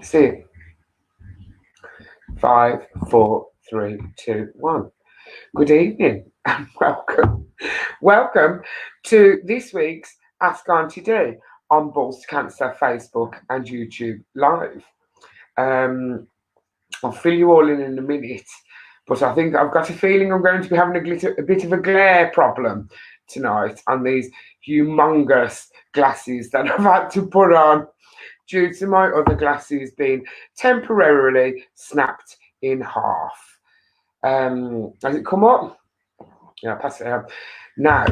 See, 5, 4, 3, 2, 1. Good evening and welcome. Welcome to this week's Ask Auntie Dee on Balls to Cancer Facebook and YouTube Live. I'll fill you all in a minute, but I think I've got a feeling I'm going to be having a bit of a glare problem tonight on these humongous glasses that I've had to put on due to my other glasses being temporarily snapped in half. Has it come up? Yeah, pass it out. Now,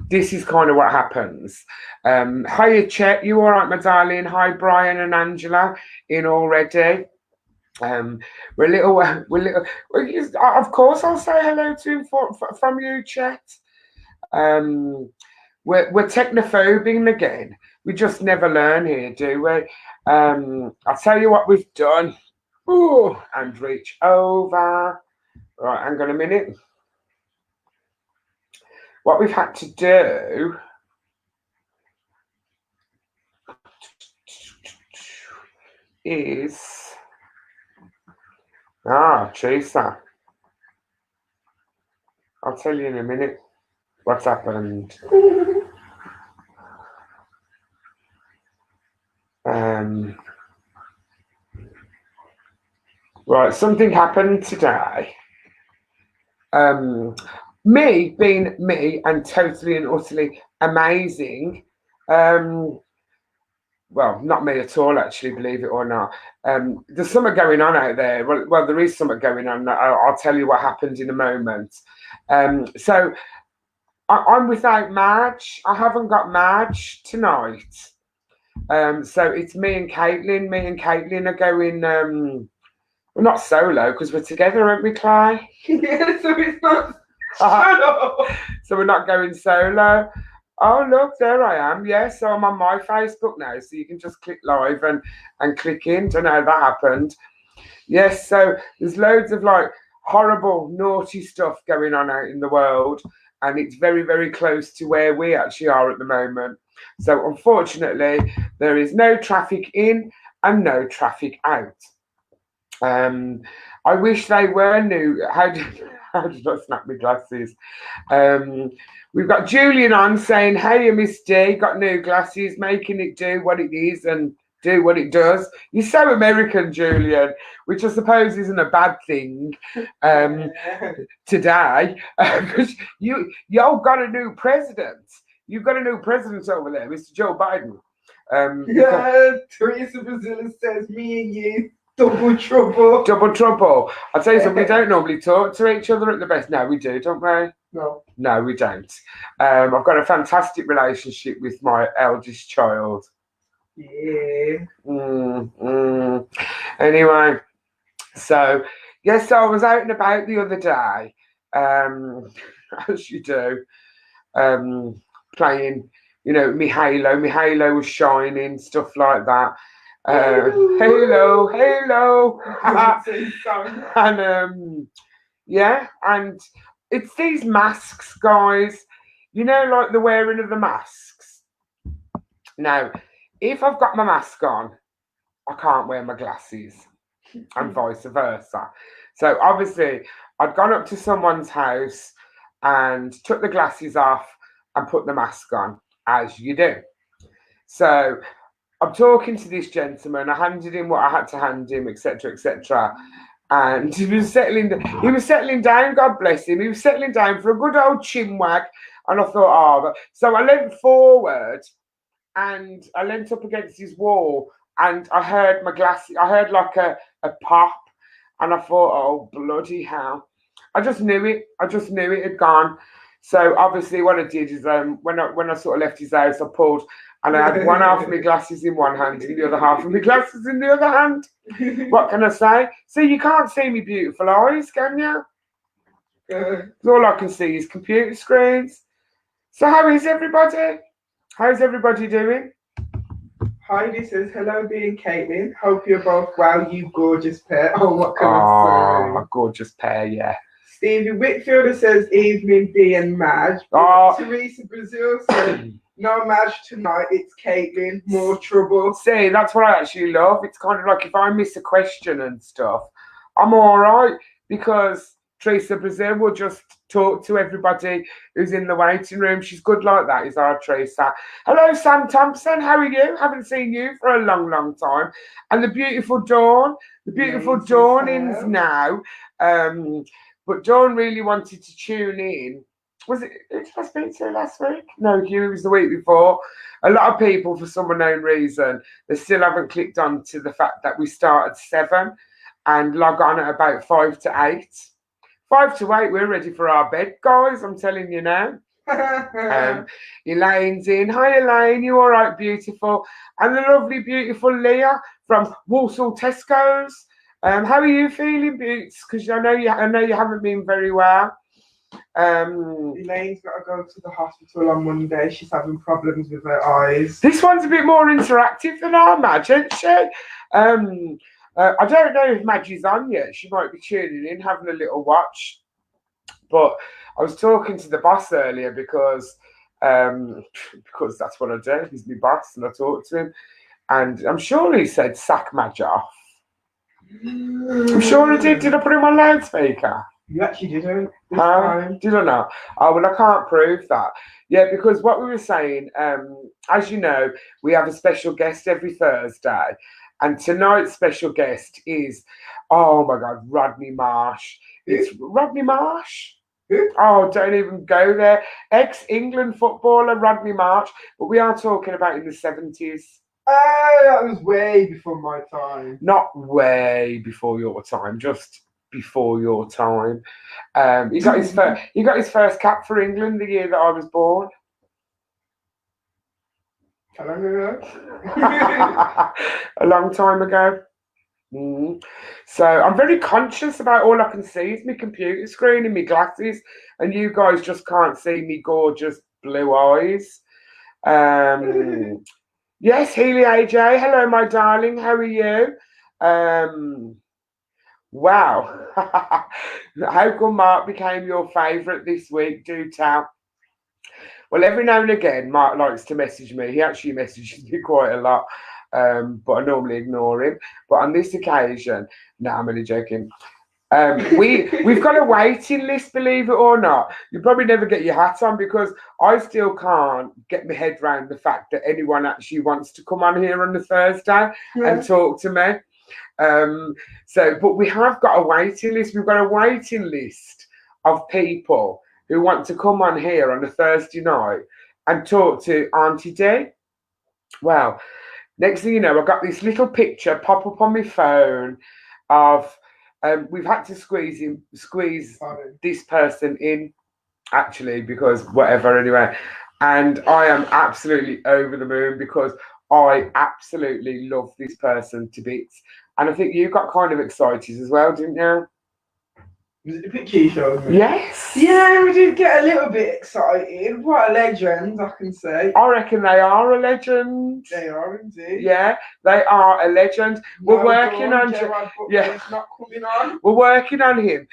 this is kind of what happens. Hiya, Chet. You all right, my darling? Hi, Brian and Angela. In already. We're little. Of course, I'll say hello to him from you, Chet. We're technophobic again. We just never learn here, do we? I'll tell you what we've done. Ooh, and reach over. Right, hang on a minute. What we've had to do is Teresa. I'll tell you in a minute what's happened. Right, something happened today. Me being me and totally and utterly amazing. Well, not me at all, actually, believe it or not. There's something going on out there. Well, there is something going on. I'll tell you what happened in a moment. So I'm without Madge. I haven't got Madge tonight. So it's me and Caitlin. Me and Caitlin are going. We're not solo because we're together, aren't we, Clay? Yeah, so it's not solo. So we're not going solo. Oh, look, there I am. Yes, so I'm on my Facebook now, so you can just click live and click in. Don't know how that happened. Yes, so there's loads of like horrible, naughty stuff going on out in the world, and it's very, very close to where we actually are at the moment. So unfortunately, there is no traffic in and no traffic out. I wish they were new. How did I snap my glasses? We've got Julian on saying, "Hey, Miss D, got new glasses, making it do what it is and do what it does." You're so American, Julian, which I suppose isn't a bad thing today, because y'all got a new president. You've got a new president over there, Mr. Joe Biden. Yeah, Teresa Brazil says me and you. Double trouble. Double trouble. I'll tell you something, we don't normally talk to each other at the best. No, we do, don't we? No. No, we don't. I've got a fantastic relationship with my eldest child. Yeah. Anyway, so, yes, so I was out and about the other day, as you do, playing, me Halo. My Halo was shining, stuff like that. Halo. And yeah, and it's these masks, guys. Like the wearing of the masks. Now, if I've got my mask on, I can't wear my glasses, and vice versa. So obviously, I'd gone up to someone's house and took the glasses off and put the mask on, as you do. So I'm talking to this gentleman. I handed him what I had to hand him, etc., etc. And he was settling down. God bless him. He was settling down for a good old chinwag. And I thought, so I leant forward and I leant up against his wall, and I heard my glasses. I heard like a pop, and I thought, oh bloody hell! I just knew it. It had gone. So obviously, what I did is when I sort of left his house, I pulled. And I had one half of my glasses in one hand and the other half of my glasses in the other hand. What can I say? See, you can't see me beautiful eyes, can you? All I can see is computer screens. So how is everybody? How's everybody doing? Heidi says, hello, Dee and Caitlin. Hope you're both well, you gorgeous pair. Oh, what can I say? A gorgeous pair, yeah. Stevie Whitfield says evening Dee and Madge. Oh. Teresa Brazil says no Madge tonight, it's Caitlin, more trouble. See, that's what I actually love. It's kind of like if I miss a question and stuff, I'm all right because Teresa Brazil will just talk to everybody who's in the waiting room. She's good like that, is our Teresa. Hello, Sam Thompson. How are you? Haven't seen you for a long, long time. And the beautiful Dawn. The beautiful Dawn is now. But Dawn really wanted to tune in. Was it? Did I speak to her last week? No, it was the week before. A lot of people, for some unknown reason, they still haven't clicked on to the fact that we start at 7 and log on at about 5 to 8. 5 to 8, we're ready for our bed, guys. I'm telling you now. Elaine's in. Hi, Elaine. You all right, beautiful? And the lovely, beautiful Leah from Walsall Tesco's. How are you feeling, Boots? Because I know you haven't been very well. Elaine's got to go to the hospital on Monday. She's having problems with her eyes. This one's a bit more interactive than our Madge, isn't she? I don't know if Madge's on yet. She might be tuning in, having a little watch. But I was talking to the boss earlier because that's what I do. He's my boss, and I talked to him, and I'm sure he said sack Madge off. I'm sure he did. Did I put him on loudspeaker? You actually didn't. Did I not? Oh, well, I can't prove that. Yeah, because what we were saying, as you know, we have a special guest every Thursday. And tonight's special guest is, oh my God, Rodney Marsh. It's Rodney Marsh? Oh, don't even go there. Ex-England footballer Rodney Marsh. But we are talking about in the 70s. That was way before my time. Not way before your time, just before your time. He got his first cap for England the year that I was born. How long ago? A long time ago. So I'm very conscious about all I can see is my computer screen and my glasses, and you guys just can't see me gorgeous blue eyes. Yes, Healy AJ. Hello, my darling. How are you? Wow. How come Mark became your favourite this week? Do tell. Well, every now and again, Mark likes to message me. He actually messages me quite a lot, but I normally ignore him. But on this occasion, no, I'm only joking. We've got a waiting list, believe it or not. You probably never get your hat on because I still can't get my head around the fact that anyone actually wants to come on here on the Thursday and talk to me. But we have got a waiting list. We've got a waiting list of people who want to come on here on a Thursday night and talk to Auntie Dee. Well, next thing you know, I got this little picture pop up on my phone of we've had to squeeze this person in, actually, because whatever, anyway. And I am absolutely over the moon because I absolutely love this person to bits. And I think you got kind of excited as well, didn't you? Was it the picture you showed me? Yes. Yeah, we did get a little bit excited. What a legend, I can say. I reckon they are a legend. They are indeed. Yeah, they are a legend. We're working on. Yeah, it's not coming on. We're working on him.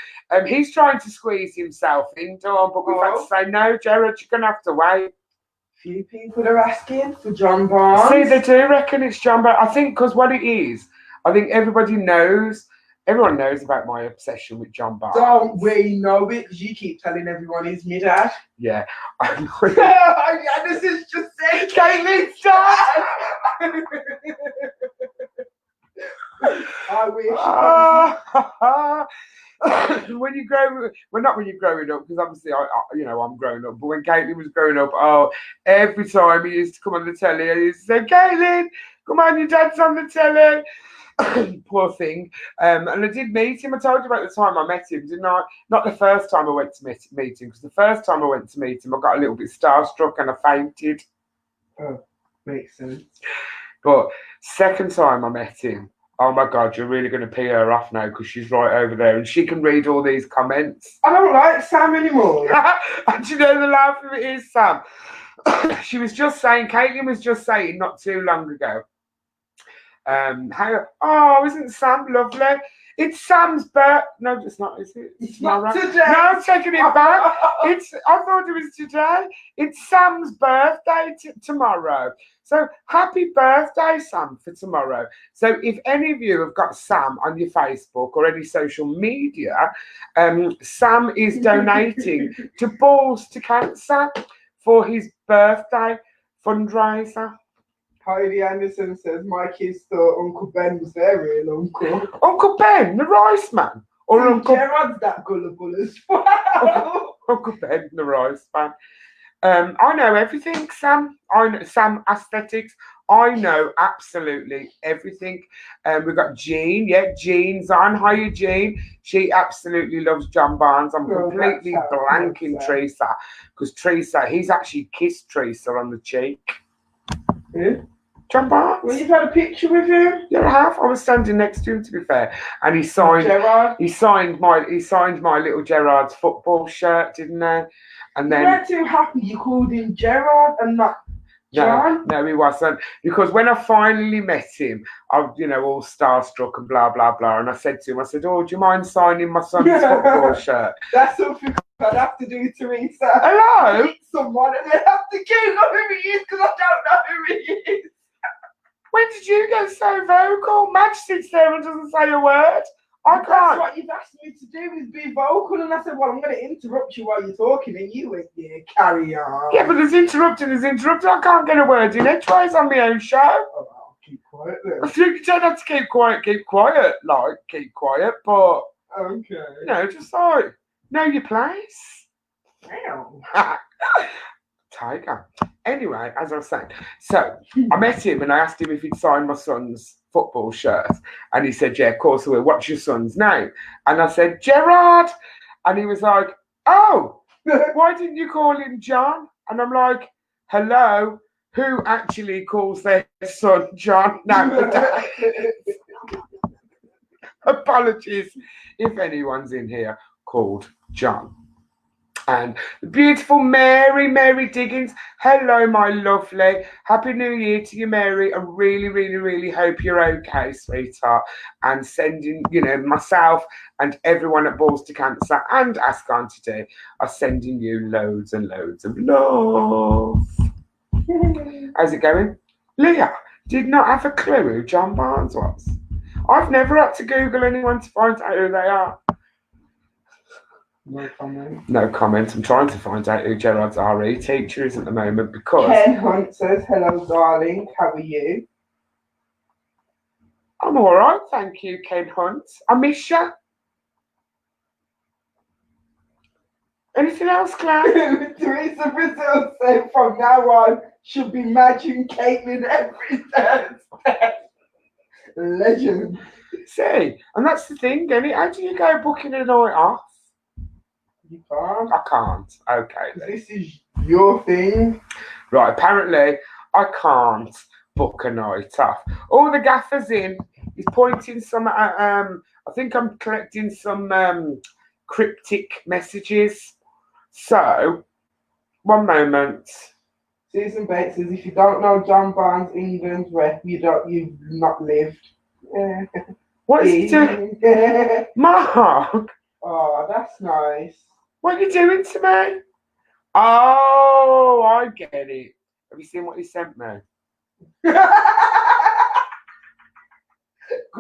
He's trying to squeeze himself into him, but we've had to say no, Gerard. You're gonna have to wait. Few people are asking for John Barnes. See, they do reckon it's John Barnes. I think because what it is, I think everyone knows about my obsession with John Barnes. Don't we know it? Because you keep telling everyone he's my dad. Yeah. This is just saying Caitlin's dad. I wish. When you're growing up, because obviously I'm growing up, but when Caitlin was growing up, every time he used to come on the telly, he used to say, Caitlin, come on, your dad's on the telly. Poor thing. And I did meet him. I told you about the time I met him, didn't I? Not the first time I went to meet him, because the first time I went to meet him, I got a little bit starstruck and I fainted. Oh, makes sense. But second time I met him, oh my God, you're really going to pee her off now because she's right over there and she can read all these comments. I don't like Sam anymore. And you know the laugh of it is, Sam. Caitlin was just saying not too long ago, isn't Sam lovely? It's Sam's birthday. No, it's not, is it? It's not tomorrow. today. No, I'm taking it back. I thought it was today. It's Sam's birthday tomorrow. So happy birthday, Sam, for tomorrow. So if any of you have got Sam on your Facebook or any social media, Sam is donating to Balls to Cancer for his birthday fundraiser. Heidi Anderson says, my kids thought Uncle Ben was their real uncle. Uncle Ben, the rice man. Or See, Uncle Gerard's that gullible as well. Uncle Ben, the rice man. I know everything, Sam. I know Sam aesthetics. I know absolutely everything. We've got Jean. Yeah, Jean's on. Hiya, Jean. She absolutely loves John Barnes. I'm completely blanking Teresa because Teresa, he's actually kissed Teresa on the cheek. Who? John Barnes. Well, you've had a picture with him? Yeah, I have. I was standing next to him, to be fair, and he signed. Gerard. He signed my little Gerard's football shirt, didn't he? And then you weren't too happy you called him Gerard and not John? No, he wasn't. Because when I finally met him, I was, all starstruck and blah, blah, blah. And I said to him, oh, do you mind signing my son's football shirt? That's something I'd have to do, Teresa. Hello? Meet someone and then have to Google who he is because I don't know who he is. When did you get so vocal? Madge sits there and doesn't say a word. I can't. That's what you've asked me to do, is be vocal. And I said, well, I'm going to interrupt you while you're talking. And you went, yeah, carry on. Yeah, but there's interrupting. I can't get a word in edgeways on my own show. Oh, I'll keep quiet then. You don't have to keep quiet, but... Okay. Just like, know your place. Wow. Tiger. Anyway, as I was saying, so I met him and I asked him if he'd sign my son's football shirt. And he said, yeah, of course I will. What's your son's name? And I said, Gerard. And he was like, oh, why didn't you call him John? And I'm like, hello, who actually calls their son John nowadays? Apologies if anyone's in here called John. And the beautiful Mary Diggins. Hello, my lovely. Happy New Year to you, Mary. I really, really, really hope you're okay, sweetheart. And sending, myself and everyone at Balls to Cancer and Ask Auntie Dee are sending you loads and loads of love. How's it going? Leah did not have a clue who John Barnes was. I've never had to Google anyone to find out who they are. No comment. No comment. I'm trying to find out who Gerard's RE teacher is at the moment because... Ken Hunt says, hello, darling. How are you? I'm all right, thank you, Ken Hunt. I miss you. Anything else, Claire? Teresa Brazil said, from now on, should be matching Caitlin every Thursday. Legend. See, and that's the thing, Denny. How do you go booking a night off? You can't. I can't. Okay. Then. This is your thing. Right, apparently I can't book a night off. All the gaffers in. He's pointing some at, I think I'm collecting some cryptic messages. So, one moment. Susan Bates says, if you don't know John Barnes, England's rep, you've not lived. What is he doing? Mark! Oh, that's nice. What are you doing to me? Oh, I get it. Have you seen what he sent me? Go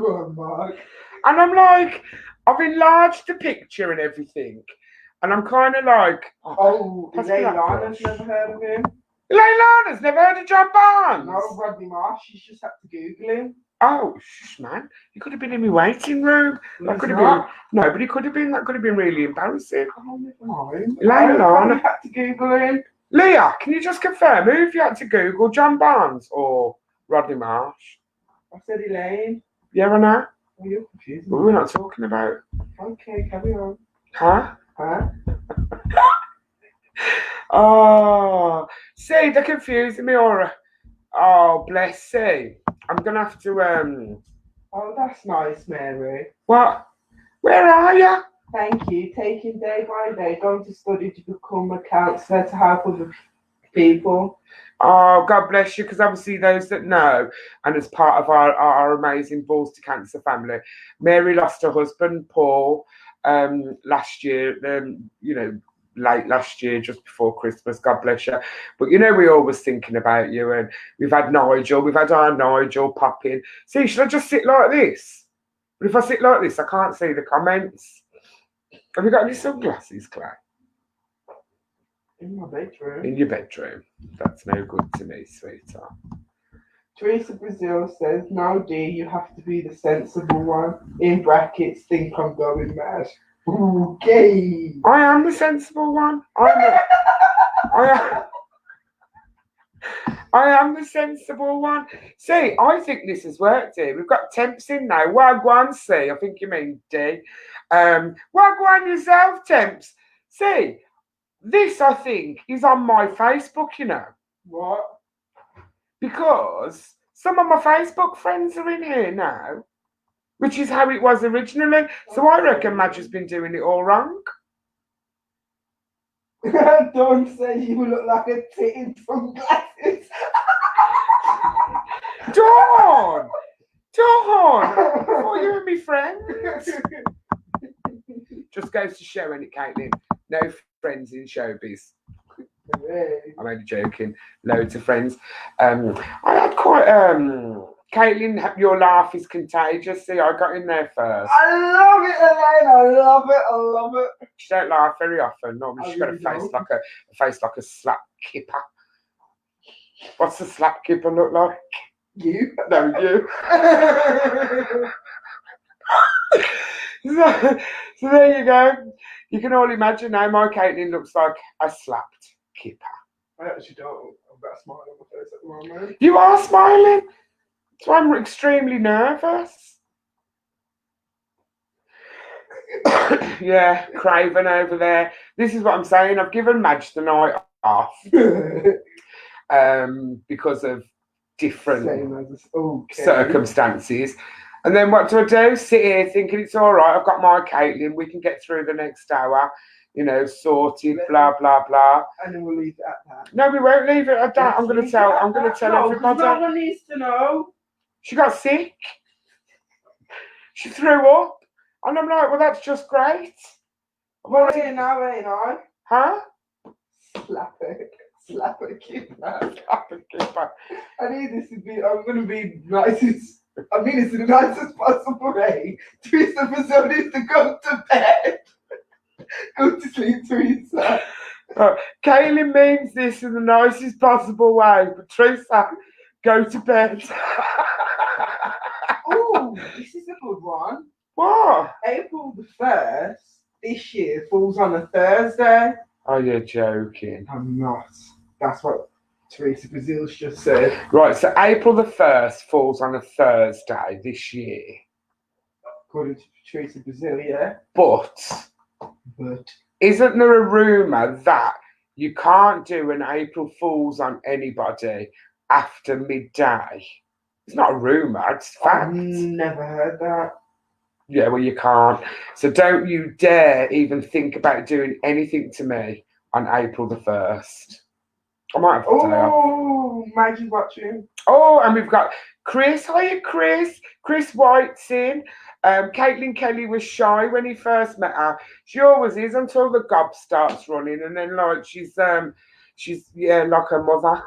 on, Mark. And I'm like, I've enlarged the picture and everything. And I'm kind of like... Oh, Leilana's never heard of him? Leilana's never heard of John Barnes? No, Rodney Marsh. She's just had to Google him. Oh, shush, man. You could have been in my waiting room. That could have been... No, but he could have been... That could have been really embarrassing. Oh, never mind. Leilana. had to Google him. Leah, can you just confirm who if you had to Google John Barnes or Rodney Marsh? I said Elaine. Yeah or no? Oh, you're confused. What we're not talking about. Okay, carry on. Huh? Huh? Oh, see, they're confusing me, Aura. Oh, bless you. I'm gonna have to Oh, that's nice, Mary. What? Where are you? Thank you. Taking day by day, going to study to become a counsellor to help other people. Oh, God bless you, because obviously those that know, and as part of our amazing Balls to Cancer family, Mary lost her husband, Paul, last year, late last year, just before Christmas, God bless you. But we're always thinking about you, and we've had our Nigel pop in. See, should I just sit like this? But if I sit like this, I can't see the comments. Have you got any sunglasses, Claire? In my bedroom. In your bedroom. That's no good to me, sweetheart. Teresa Brazil says, "Now, Dee, you have to be the sensible one." In brackets, think I'm going mad. Okay. I am the sensible one. I am the sensible one. See, I think this has worked here. We've got temps in now. Wagwan, see, I think you mean D. Wagwan yourself, temps. See, this, I think, is on my Facebook, What? Because some of my Facebook friends are in here now, which is how it was originally. So I reckon Madge has been doing it all wrong. Dawn says you look like a tit in sunglasses. Dawn! I thought you were my friend. Just goes to show, ain't it, Caitlin? No friends in showbiz. I'm only joking. Loads of friends. I had quite. Caitlin, your laugh is contagious. See, I got in there first. I love it, Elaine. I love it. She don't laugh very often. Normally, she's got a face like a slap kipper. What's the slap kipper look like? You? No, you. So there you go. You can all imagine now my Caitlin looks like a slapped kipper. I actually don't. I've got a smile on my face at the moment. You are smiling. So I'm extremely nervous. Yeah, Craven over there. This is what I'm saying. I've given Madge the night off because of different circumstances. And then what do I do? Sit here thinking it's all right. I've got my Caitlin. We can get through the next hour. Sorted. Blah blah blah. And then we'll leave it at that. No, we won't leave it at that. I'm going to tell everybody. No one needs to know. She got sick. She threw up. And I'm like, well, that's just great. Well, here now, ain't I? Huh? Slap it, kipper. Slap it, kipper. I need this to be, I'm going to be nicest. I mean, it's the nicest possible way. Teresa Brazil needs to go to bed. Go to sleep, Teresa. Caitlin means this in the nicest possible way, but Teresa, go to bed. Oh, this is a good one. What? April the 1st this year falls on a Thursday. Oh, you're joking. I'm not. That's what Teresa Brazil's just said. Right, so April the 1st falls on a Thursday this year. According to Teresa Brazil, yeah. But isn't there a rumour that you can't do an April Fool's on anybody after midday? It's not a rumour, it's fact. I've never heard that. Yeah, well, you can't. So don't you dare even think about doing anything to me on April the 1st. I might have to tell you. Oh, Maggie's watching. Oh, and we've got Chris. Hiya, Chris. Chris White's in. Caitlin Kelly was shy when he first met her. She always is until the gob starts running, and then like she's like her mother.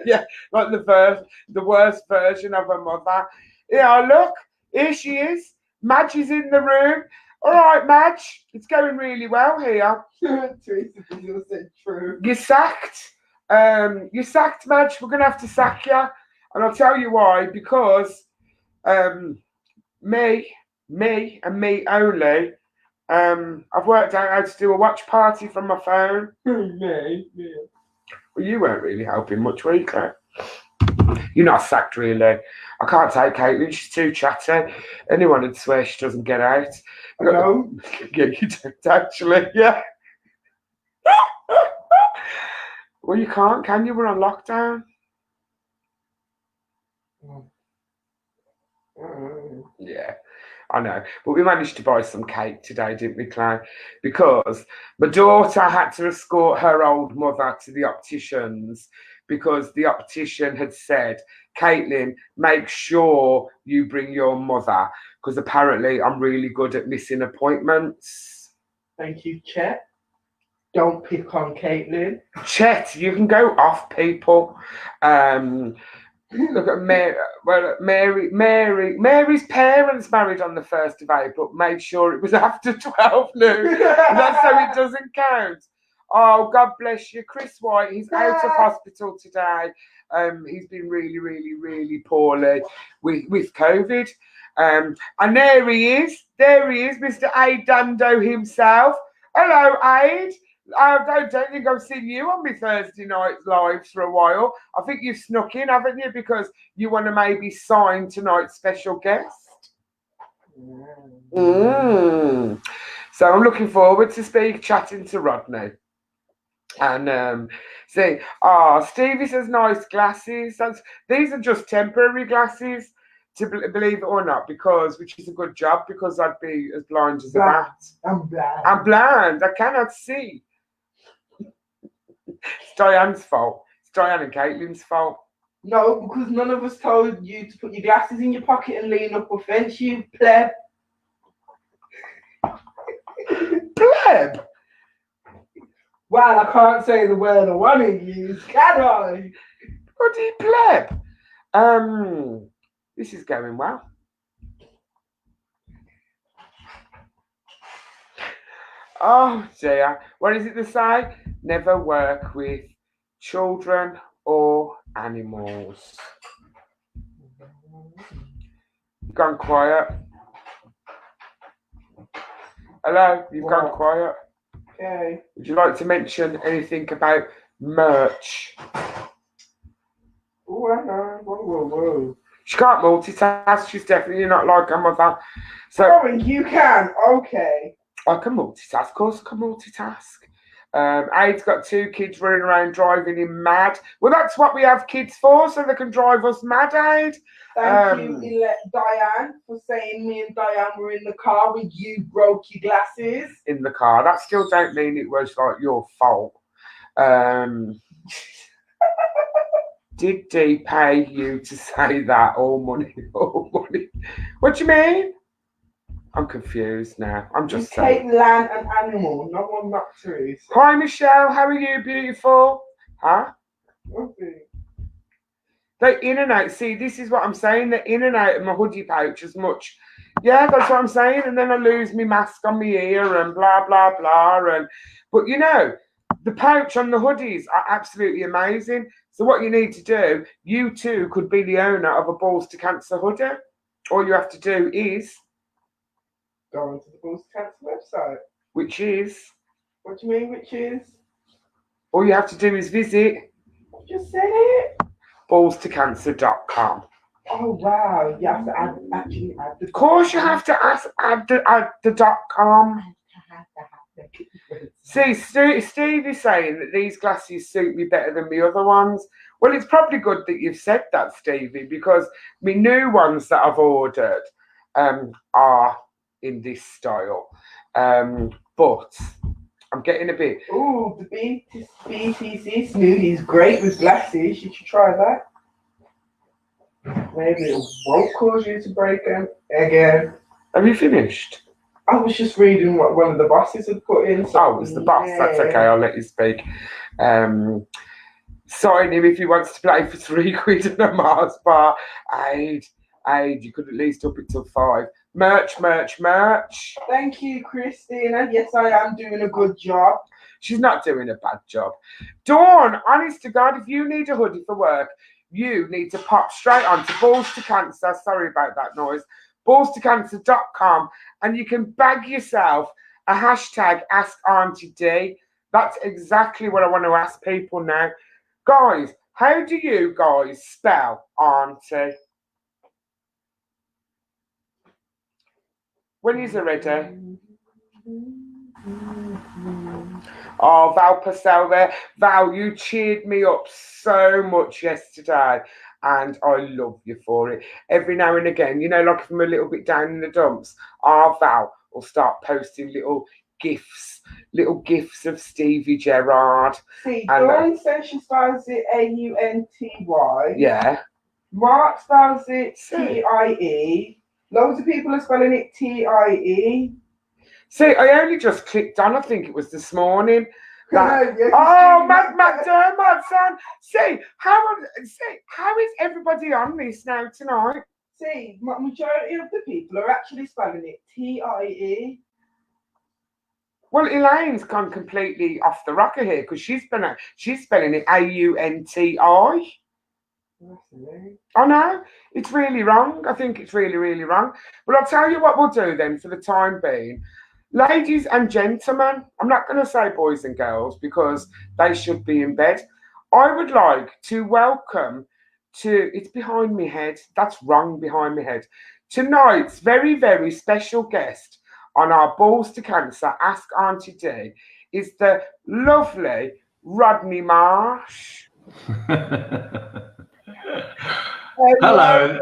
Yeah, like the worst version of her mother. Yeah, look, here she is. Madge is in the room. All right, Madge, it's going really well here. Teresa Brazil said true. You're sacked. You're sacked, Madge. We're gonna have to sack you, and I'll tell you why. Because me and me only. I've worked out how to do a watch party from my phone. Me. Well, you weren't really helping much, were you, Claire? You're not sacked, really. I can't take Caitlin. She's too chatty. Anyone would swear she doesn't get out. No. Yeah, you don't actually. Yeah. Well, you can't, can you? We're on lockdown. Yeah. I know, but we managed to buy some cake today, didn't we, Clay? Because my daughter had to escort her old mother to the optician's because the optician had said, Caitlin, make sure you bring your mother because apparently I'm really good at missing appointments. Thank you, Chet. Don't pick on Caitlin. Chet, you can go off, people. Look at Mary. Well, Mary's parents married on the 1st of April. Made sure it was after 12 noon. That's so it doesn't count. Oh, God bless you, Chris White. He's out of hospital today. He's been really, really, really poorly with COVID. And there he is. There he is, Mr. Aid Dando himself. Hello, Aid. I don't think I've seen you on my Thursday night lives for a while. I think you've snuck in, haven't you? Because you want to maybe sign tonight's special guest. So I'm looking forward to chatting to Rodney. And Stevie says nice glasses. These are just temporary glasses, to believe it or not, which is a good job because I'd be as blind as a bat. I'm blind. I'm blind. I cannot see. It's Diane's fault. It's Diane and Caitlin's fault. No, because none of us told you to put your glasses in your pocket and lean up a fence, you pleb. Pleb? Well, I can't say the word I want to use, can I? Bloody pleb. This is going well. Oh dear. What is it they say? Never work with children or animals. You've gone quiet. Hello, you've gone quiet. Okay. Would you like to mention anything about merch? Whoa. She can't multitask. She's definitely not like her mother. So you can. Okay. I can multitask. Of course, I can multitask. Aid's got 2 kids running around driving him mad. Well, that's what we have kids for, so they can drive us mad, Aid. Thank you, Diane, for saying me and Diane were in the car when you broke your glasses. In the car. That still don't mean it was like your fault. Did Dee pay you to say that? All money, all money. What do you mean? I'm confused now. I'm just saying. Take land and animal. No one not true. So. Hi, Michelle. How are you, beautiful? Huh? Okay. They in and out. See, this is what I'm saying. They're in and out of my hoodie pouch as much. Yeah, that's what I'm saying. And then I lose my mask on my ear and blah, blah, blah. But you know, the pouch on the hoodies are absolutely amazing. So what you need to do, you too could be the owner of a Balls to Cancer hoodie. All you have to do is go onto the Balls to Cancer website. Which is? What do you mean, which is? All you have to do is visit. I just said it. ballstocancer.com. Oh wow! You have to add the. Of course, you have to add the .com. See, Steve is saying that these glasses suit me better than the other ones. Well, it's probably good that you've said that, Stevie, because my new ones that I've ordered are in this style. But I'm getting a bit. Oh, the BTC smoothie is great with glasses. You should try that. Maybe it won't cause you to break them again. Have you finished? I was just reading what one of the bosses had put in. So it was the boss. Yeah. That's okay. I'll let you speak. Sign him if he wants to play for £3 in a Mars bar. Aid, you could at least up it till 5. Merch. Thank you, Christina. Yes, I am doing a good job. She's not doing a bad job. Dawn, honest to God, if you need a hoodie for work, you need to pop straight on to Balls to Cancer. Sorry about that noise. ballstocancer.com, and you can bag yourself a hashtag Ask Auntie Dee. That's exactly what I want to ask people now. Guys, how do you guys spell Auntie? When you're ready. Oh, Val Purcell there. Val, you cheered me up so much yesterday. and I love you for it. Every now and again, you know, like if I'm a little bit down in the dumps, our Val will start posting gifs, little gifs of Stevie Gerrard. See, And, Dawn says she spells it Aunty. Yeah. Mark spells it See. TIE. Loads of people are spelling it TIE. See, I only just clicked on, I think it was this morning. Yeah, Oh, McDermott, son. See, how is everybody on this now tonight? See, majority of the people are actually spelling it TIE. Well, Elaine's gone completely off the rocker here because she's spelling it AUNTI. I know, it's really wrong. I think it's really, really wrong. But I'll tell you what we'll do then for the time being. Ladies and gentlemen, I'm not going to say boys and girls because they should be in bed. I would like to welcome it's behind my head. That's wrong, behind my head. Tonight's very, very special guest on our Balls to Cancer Ask Auntie Dee is the lovely Rodney Marsh. Hello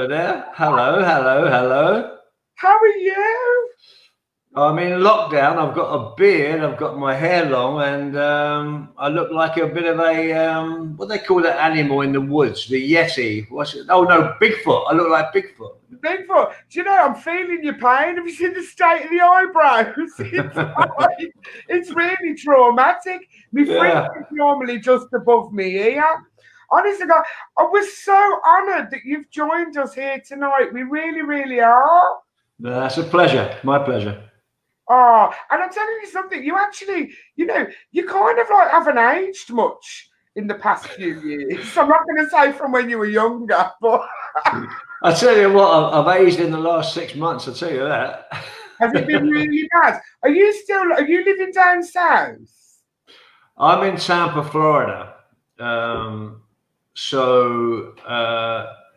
there. Hello. How are you? I'm in lockdown. I've got a beard. I've got my hair long, and I look like a bit of a what they call that animal in the woods, the Yeti. What's it? Oh no, Bigfoot. I look like Bigfoot. Bigfoot. Do you know I'm feeling your pain? Have you seen the state of the eyebrows? It's really traumatic. My friend is normally just above me ear. Honestly, God, I was so honoured that you've joined us here tonight. We really, really are. That's a pleasure. My pleasure. Oh, and I'm telling you something. You actually, you know, you kind of like haven't aged much in the past few years. I'm not going to say from when you were younger, but I tell you what, I've aged in the last 6 months. I tell you that. Has it been really bad? Are you living down south? I'm in Tampa, Florida. So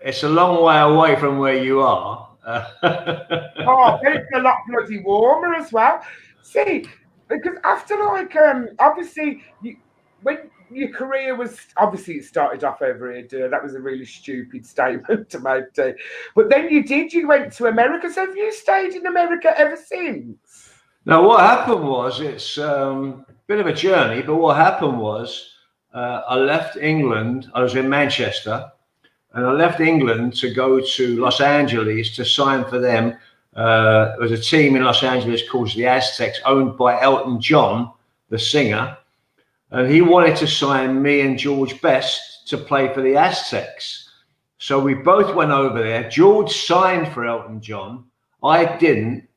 it's a long way away from where you are. Oh, it's a lot bloody warmer as well. See, because after obviously when your career was obviously it started off over here, dear. That was a really stupid statement to make, dear. But then you went to America. So have you stayed in America ever since? Now, what happened was it's a bit of a journey, but what happened was I left England. I was in Manchester. And I left England to go to Los Angeles to sign for them. There was a team in Los Angeles called the Aztecs, owned by Elton John, the singer. And he wanted to sign me and George Best to play for the Aztecs. So we both went over there. George signed for Elton John. I didn't.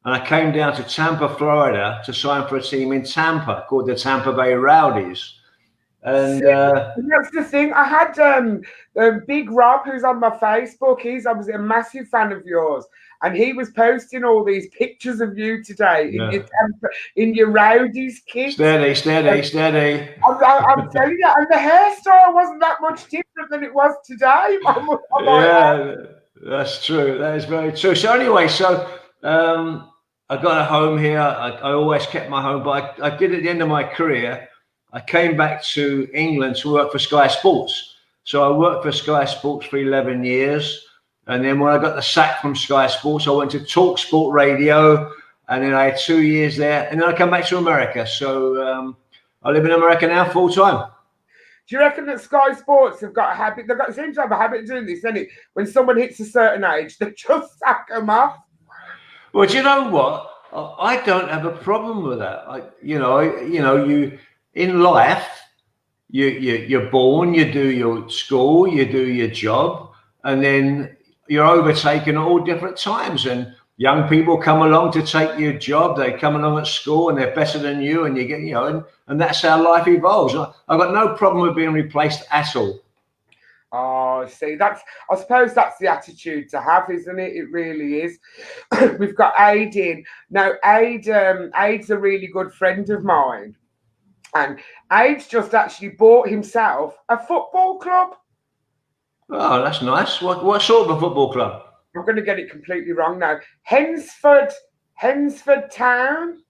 And I came down to Tampa, Florida to sign for a team in Tampa called the Tampa Bay Rowdies. And that's the thing. I had Big Rob, who's on my Facebook. I was a massive fan of yours, and he was posting all these pictures of you today in your Rowdies kit. Steady. I'm telling you, and the hairstyle wasn't that much different than it was today. That's true. That is very true. So anyway, I got a home here. I always kept my home, but I did at the end of my career. I came back to England to work for Sky Sports. So I worked for Sky Sports for 11 years. And then when I got the sack from Sky Sports, I went to Talk Sport Radio. And then I had 2 years there. And then I come back to America. So I live in America now full time. Do you reckon that Sky Sports have got a habit? They seem to have a habit of doing this, don't it? When someone hits a certain age, they just sack them off. Well, do you know what? I don't have a problem with that. You in life, you're born, you do your school, you do your job, and then you're overtaken at all different times. And young people come along to take your job. They come along at school and they're better than you, and you get, and that's how life evolves. I've got no problem with being replaced at all. Oh, see, I suppose that's the attitude to have, isn't it? It really is. We've got Aid in. Now, Aid's a really good friend of mine. And Aid's just actually bought himself a football club. Oh, that's nice. What sort of a football club? I'm going to get it completely wrong now. Hensford Town.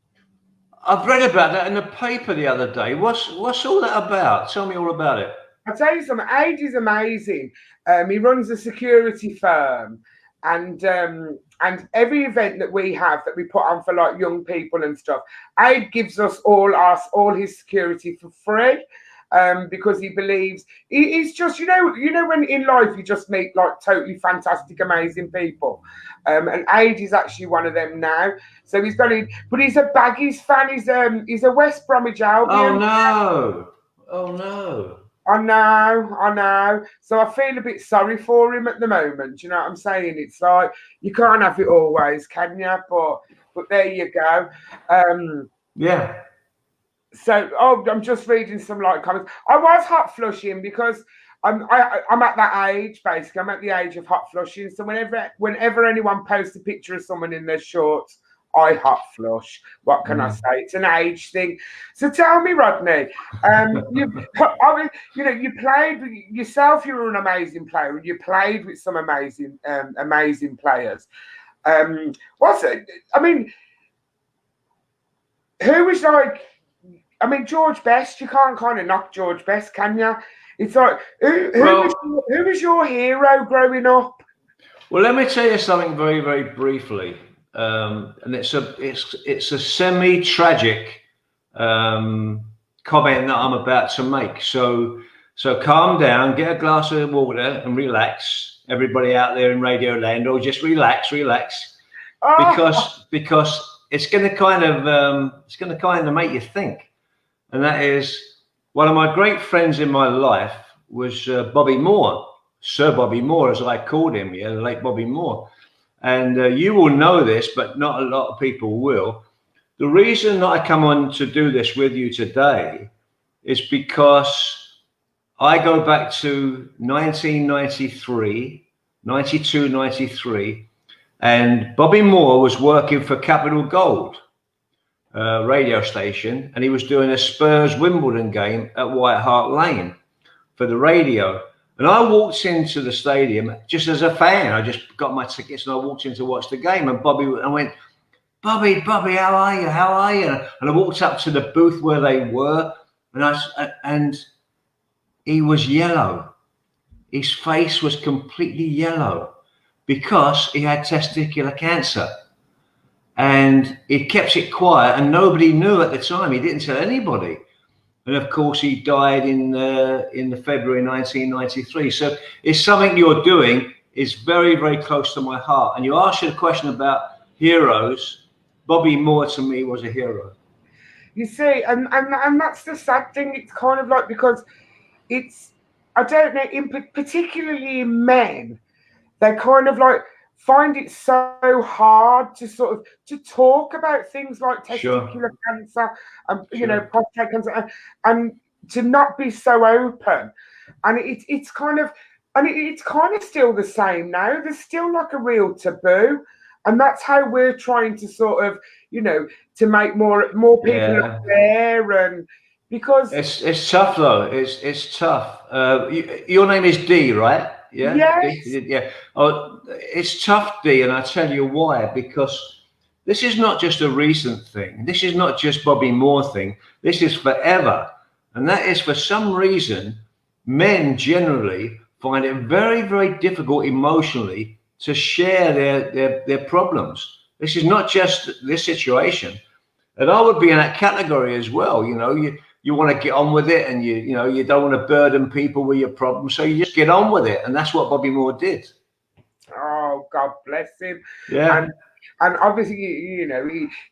I've read about that in the paper the other day. What's all that about? Tell me all about it. I'll tell you something. Age is amazing. He runs a security firm, and every event that we have that we put on for like young people and stuff, Aid gives us all his security for free. Because he believes he's just when in life you just meet like totally fantastic, amazing people, and Aid is actually one of them now. So he's got it, but he's a Baggies fan. He's a West Bromwich Albion. Oh no! Oh no! I know. So I feel a bit sorry for him at the moment. You know what I'm saying? It's like you can't have it always, can you? But there you go. Yeah. So I'm just reading some like comments. I was hot flushing because I'm at that age basically. I'm at the age of hot flushing. So whenever anyone posts a picture of someone in their shorts, I hot flush. What can I say? It's an age thing. So tell me, Rodney, you played yourself. You were an amazing player, and you played with some amazing players. What's it? I mean, who was like? I mean, George Best. You can't kind of knock George Best, can you? It's like who was your hero growing up? Well, let me tell you something very, very briefly, and it's a semi-tragic comment that I'm about to make. So calm down, get a glass of water, and relax. Everybody out there in Radio Land, or just relax, because it's going to kind of make you think. And that is, one of my great friends in my life was Bobby Moore, Sir Bobby Moore, as I called him, the late Bobby Moore. And you will know this, but not a lot of people will. The reason that I come on to do this with you today is because I go back to 1993, 92, 93, and Bobby Moore was working for Capital Gold radio station, and he was doing a Spurs Wimbledon game at White Hart Lane for the radio. And I walked into the stadium just as a fan. I just got my tickets and I walked in to watch the game. And I went, Bobby, how are you? And I walked up to the booth where they were, and he was yellow. His face was completely yellow because he had testicular cancer. And he kept it quiet, and nobody knew at the time. He didn't tell anybody. And of course, he died in the February 1993. So it's something you're doing is very, very close to my heart. And you asked a question about heroes. Bobby Moore to me was a hero. You see, and that's the sad thing. It's kind of like, because it's, I don't know, particularly in men, they kind of like find it so hard to sort of to talk about things like testicular cancer and prostate cancer, and to not be so open. And it's kind of still the same now. There's still like a real taboo, and that's how we're trying to sort of to make more people aware. And because it's tough though. It's tough. Your name is Dee, right? Yeah. Yes. Yeah. Oh, it's tough, Dee, and I tell you why. Because this is not just a recent thing. This is not just Bobby Moore thing. This is forever, and that is, for some reason, men generally find it very, very difficult emotionally to share their problems. This is not just this situation, and I would be in that category as well. You want to get on with it, and you don't want to burden people with your problems, so you just get on with it, and that's what Bobby Moore did. Oh, God bless him. Yeah. And obviously,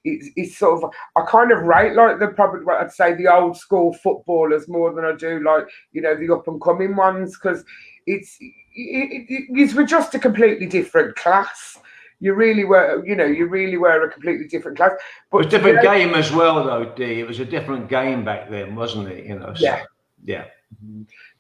he's sort of, I kind of rate like I'd say the old school footballers more than I do like the up and coming ones, because we're just a completely different class. You really were a completely different class. But it was a different game as well, though, Dee. It was a different game back then, wasn't it? Yeah.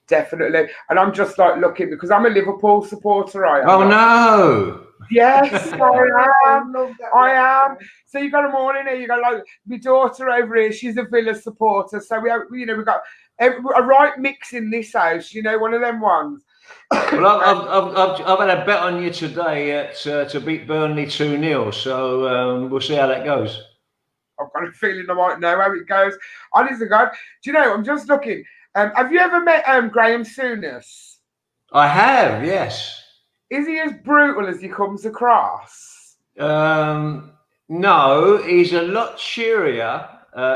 Definitely. And I'm just like looking, because I'm a Liverpool supporter. I am. Oh no. Yes, I am. So you got a morning here. You got like my daughter over here. She's a Villa supporter. So we got a right mix in this house. One of them ones. Well, I've had a bet on you today to beat Burnley 2-0. So we'll see how that goes. I've got a feeling I might know how it goes. Honestly, God, do I'm just looking. Have you ever met Graham Souness? I have, yes. Is he as brutal as he comes across? No, he's a lot cheerier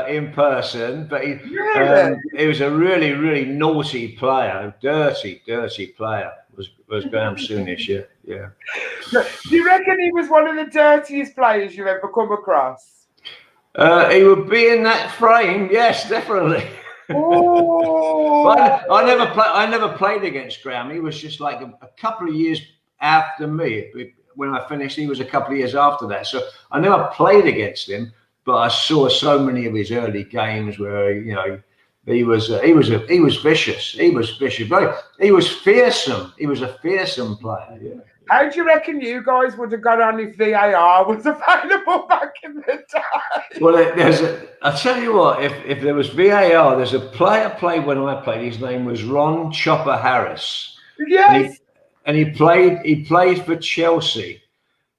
in person, but Really? he was a really, really naughty player, dirty player. Was Graham Souness? Yeah. Do you reckon he was one of the dirtiest players you've ever come across? He would be in that frame, yes, definitely. Oh, But I never played against Graham. He was just like a couple of years after me. When I finished, he was a couple of years after that. So I never played against him, but I saw so many of his early games where he was vicious. He was vicious. He was fearsome. He was a fearsome player. Yeah. how do you reckon you guys would have got on if VAR was available back in the day? Well, I tell you what, if there was VAR, there's a player played when I played. His name was Ron Chopper Harris. Yes. And he played for Chelsea.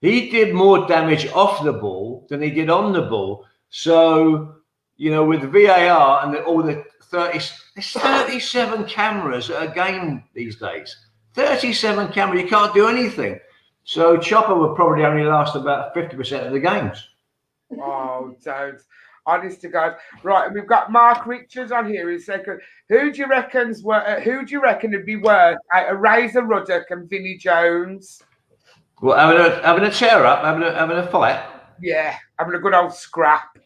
He did more damage off the ball than he did on the ball. So, with VAR and all the 37 cameras at a game these days. 37 cameras, you can't do anything. So Chopper would probably only last about 50% of the games. Oh, don't. Honest to God. Right, and we've got Mark Richards on here. He's saying, who do you reckon would be worse out of Razor Ruddock and Vinnie Jones? Well, having a tear up, having a fight. Yeah, having a good old scrap.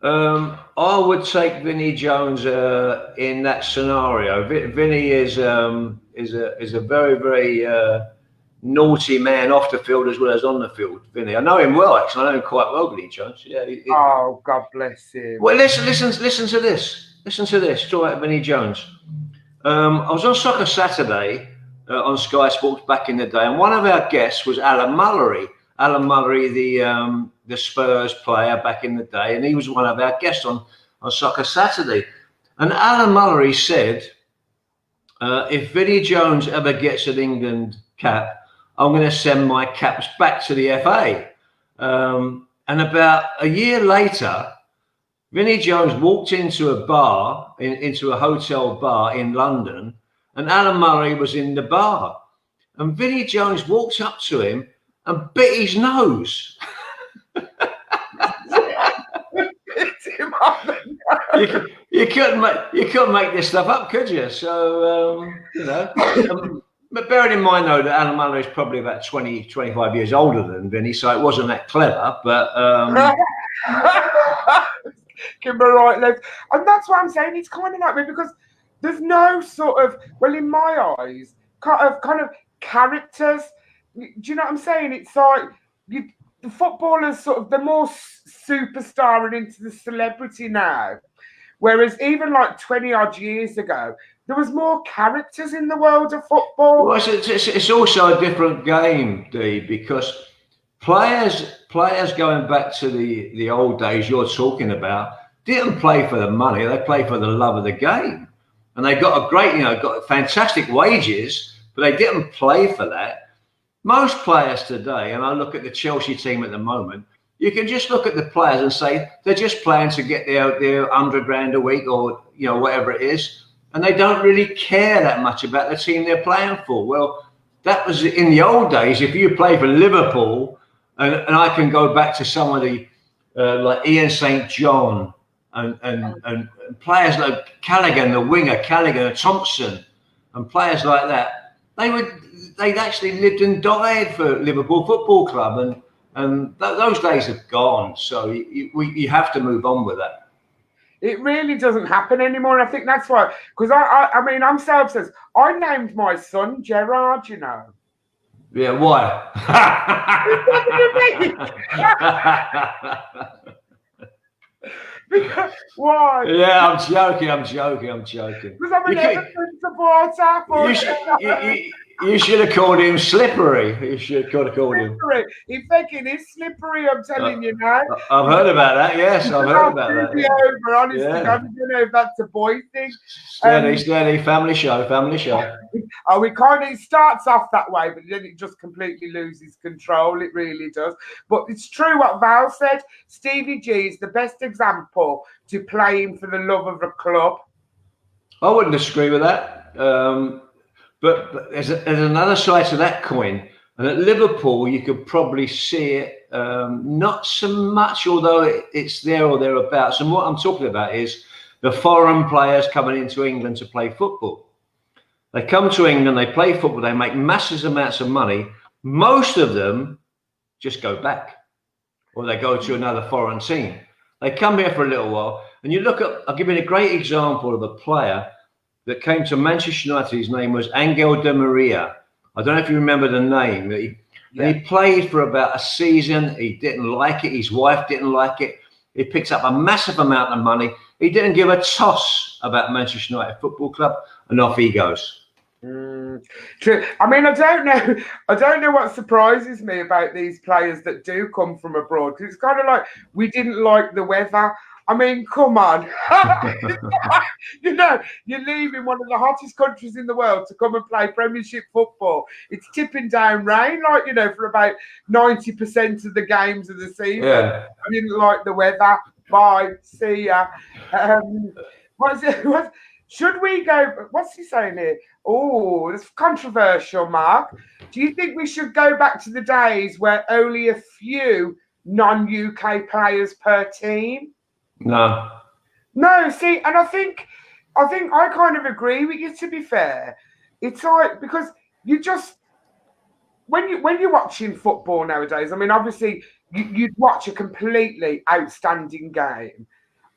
I would take Vinnie Jones in that scenario. Vinnie is a very, very naughty man off the field as well as on the field. Vinnie, I know him well. Actually, I know him quite well, Vinnie Jones. Yeah. Oh, God bless him. Well, listen to this. Listen to this. Talk about Vinnie Jones. I was on Soccer Saturday on Sky Sports back in the day, and one of our guests was Alan Mullery. Alan Mullery, the Spurs player back in the day, and he was one of our guests on Soccer Saturday. And Alan Mullery said, if Vinnie Jones ever gets an England cap, I'm going to send my caps back to the FA. And about a year later, Vinnie Jones walked into a bar, into a hotel bar in London, and Alan Mullery was in the bar. And Vinnie Jones walked up to him and bit his nose. You couldn't make this stuff up, could you? So but bearing in mind though that Alan Mullery is probably about 20-25 years older than Vinnie, so it wasn't that clever. But Kimber right left, and that's what I'm saying. It's kind of like me because there's no sort of, well, in my eyes, kind of characters. Do you know what I'm saying? It's like the footballers sort of, they're more superstar and into the celebrity now. Whereas even like 20 odd years ago, there was more characters in the world of football. Well, it's also a different game, Dee, because players going back to the old days you're talking about didn't play for the money; they played for the love of the game, and they got got fantastic wages, but they didn't play for that. Most players today, and I look at the Chelsea team at the moment, you can just look at the players and say they're just playing to get their £100 a week or whatever it is, and they don't really care that much about the team they're playing for. Well, that was in the old days. If you play for Liverpool, and I can go back to somebody like Ian St. John and players like Callaghan, the winger, Callaghan, Thompson, and players like that, they'd actually lived and died for Liverpool Football Club, and those days have gone. So you have to move on with that. It really doesn't happen anymore. And I think that's why, because I mean, I'm so obsessed. I named my son Gerard, Yeah, why? Why? Yeah, I'm joking. Because I'm an Everton supporter. You should have called him Slippery. You should have called him. He's thinking he's slippery, I'm telling you now. I've heard about that, yes. I've heard about that. Over, honestly, I don't know if that's a boy thing. Steady, family show. It starts off that way, but then it just completely loses control. It really does. But it's true what Val said. Stevie G is the best example to playing for the love of a club. I wouldn't disagree with that. But there's another side to that coin. And at Liverpool, you could probably see it, not so much, although it's there or thereabouts. And what I'm talking about is the foreign players coming into England to play football. They come to England, they play football, they make massive amounts of money. Most of them just go back, or they go to another foreign team. They come here for a little while, and you look at, I'll give you a great example of a player that came to Manchester United. His name was Angel Di Maria. I don't know if you remember the name. And he played for about a season. He didn't like it. His wife didn't like it. He picked up a massive amount of money. He didn't give a toss about Manchester United Football Club, and off he goes. True. I mean, I don't know what surprises me about these players that do come from abroad, because it's kind of like, we didn't like the weather. I mean, come on. You know, you're leaving one of the hottest countries in the world to come and play Premiership football. It's tipping down rain, like, you know, for about 90% of the games of the season. Yeah. I didn't like the weather. Bye. See ya. What is it? Should we go? What's he saying here? Oh, it's controversial, Mark. Do you think we should go back to the days where only a few non-UK players per team? No. No, see, and I think I kind of agree with you, to be fair. It's like, because you just, when you're watching football nowadays, I mean, obviously you'd watch a completely outstanding game.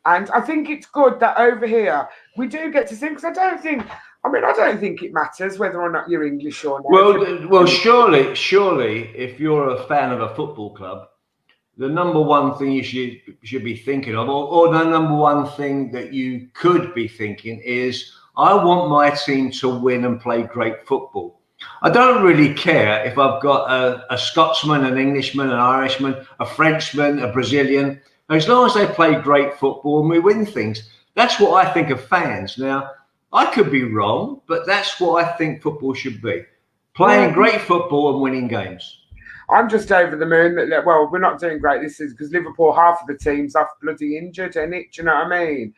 And I think it's good that over here we do get to see, because I don't think it matters whether or not you're English or not. Well, surely, if you're a fan of a football club, the number one thing you should be thinking of, or the number one thing that you could be thinking is, I want my team to win and play great football. I don't really care if I've got a Scotsman, an Englishman, an Irishman, a Frenchman, a Brazilian. As long as they play great football and we win things, that's what I think of fans. Now, I could be wrong, but that's what I think football should be. Playing great football and winning games. I'm just over the moon that, well, we're not doing great this season because Liverpool, half of the team's off bloody injured, innit? Do you know what I mean?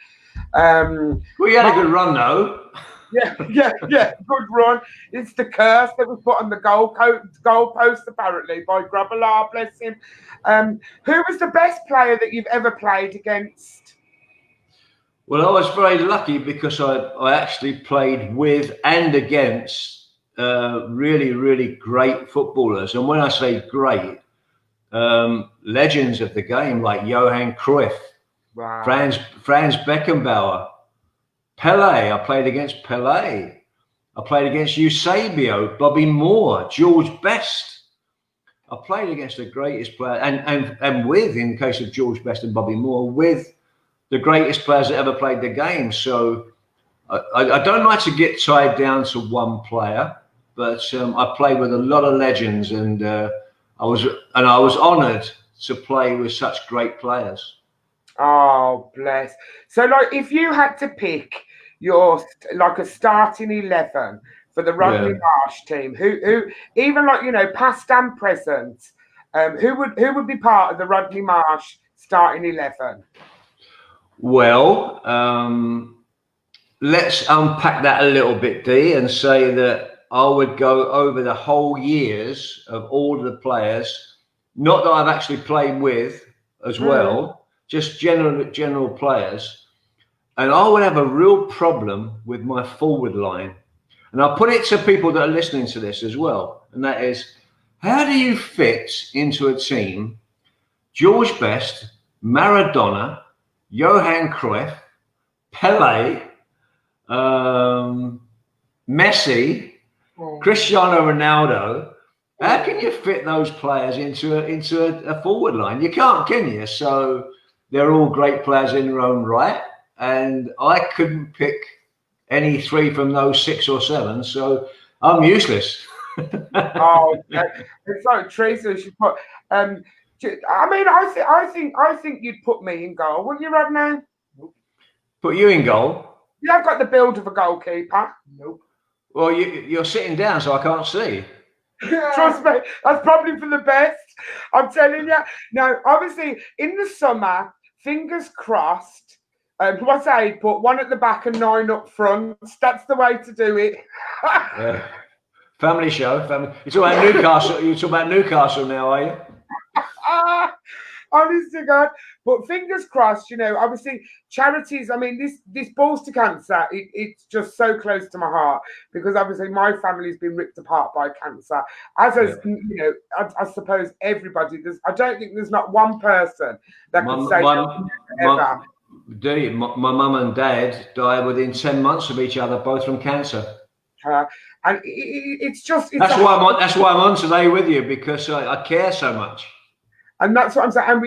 Well, you had a good run, though. Yeah, good run. It's the curse that was put on the goalpost, apparently, by Grobbelaar, bless him. Who was the best player that you've ever played against? Well, I was very lucky because I actually played with and against really, really great footballers. And when I say great, legends of the game like Johan Cruyff, wow. Franz Beckenbauer, Pelé. I played against Pelé. I played against Eusebio, Bobby Moore, George Best. I played against the greatest player, and with, in the case of George Best and Bobby Moore, with the greatest players that ever played the game. So I don't like to get tied down to one player, but I played with a lot of legends, and I was honoured to play with such great players. Oh, bless. So, like, if you had to pick your, like, a starting 11 for the Rodney Marsh team, who even, like, you know, past and present, who would be part of the Rodney Marsh starting 11? Well, let's unpack that a little bit, Dee, and say that I would go over the whole years of all the players, not that I've actually played with as well, just general players. And I would have a real problem with my forward line. And I'll put it to people that are listening to this as well. And that is, how do you fit into a team George Best, Maradona, Johan Cruyff, Pelé, Messi, Cristiano Ronaldo? How can you fit those players into a forward line? You can't, can you? So they're all great players in their own right, and I couldn't pick any three from those 6 or 7, so I'm useless. Oh, it's like Teresa. She put. I mean, I think you'd put me in goal, wouldn't you, Rodney? Put you in goal? You have got the build of a goalkeeper. Nope. Well, you're sitting down, so I can't see. Trust me, that's probably for the best. I'm telling you. Now, obviously, in the summer, fingers crossed, What's Aid put? 1 at the back and 9 up front. That's the way to do it. Yeah. Family show. Family. You talk about Newcastle. You talk about Newcastle now, are you? Honest to God. But fingers crossed, obviously charities, I mean, this Balls to Cancer, it's just so close to my heart because obviously my family's been ripped apart by cancer. I suppose everybody, I don't think there's not one person that could say ever. Dee, my mum and dad died within 10 months of each other, both from cancer. And it's just... That's why I'm on today with you, because I care so much. And that's what I'm saying. And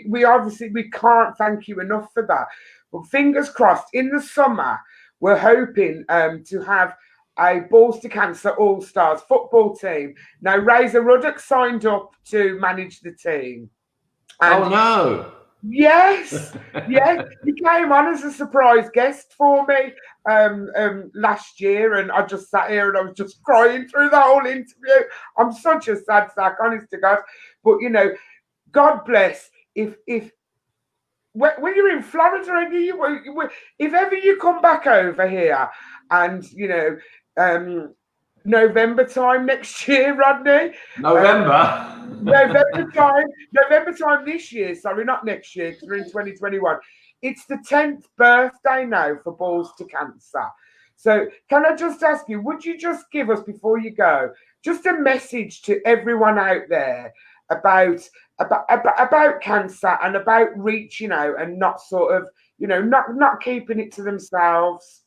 we obviously, we can't thank you enough for that. But fingers crossed, in the summer, we're hoping to have a Balls to Cancer All-Stars football team. Now, Razor Ruddock signed up to manage the team. And no. Yes, yes. He came on as a surprise guest for me last year, and I just sat here and I was just crying through the whole interview. I'm such a sad sack, honest to God. But, God bless if when you're in Florida and if ever you come back over here and November time next year, Rodney. November time this year. Sorry, not next year because we're in 2021. It's the 10th birthday now for Balls to Cancer. So can I just ask you, would you just give us, before you go, just a message to everyone out there about cancer and about reaching out and not sort of, not keeping it to themselves?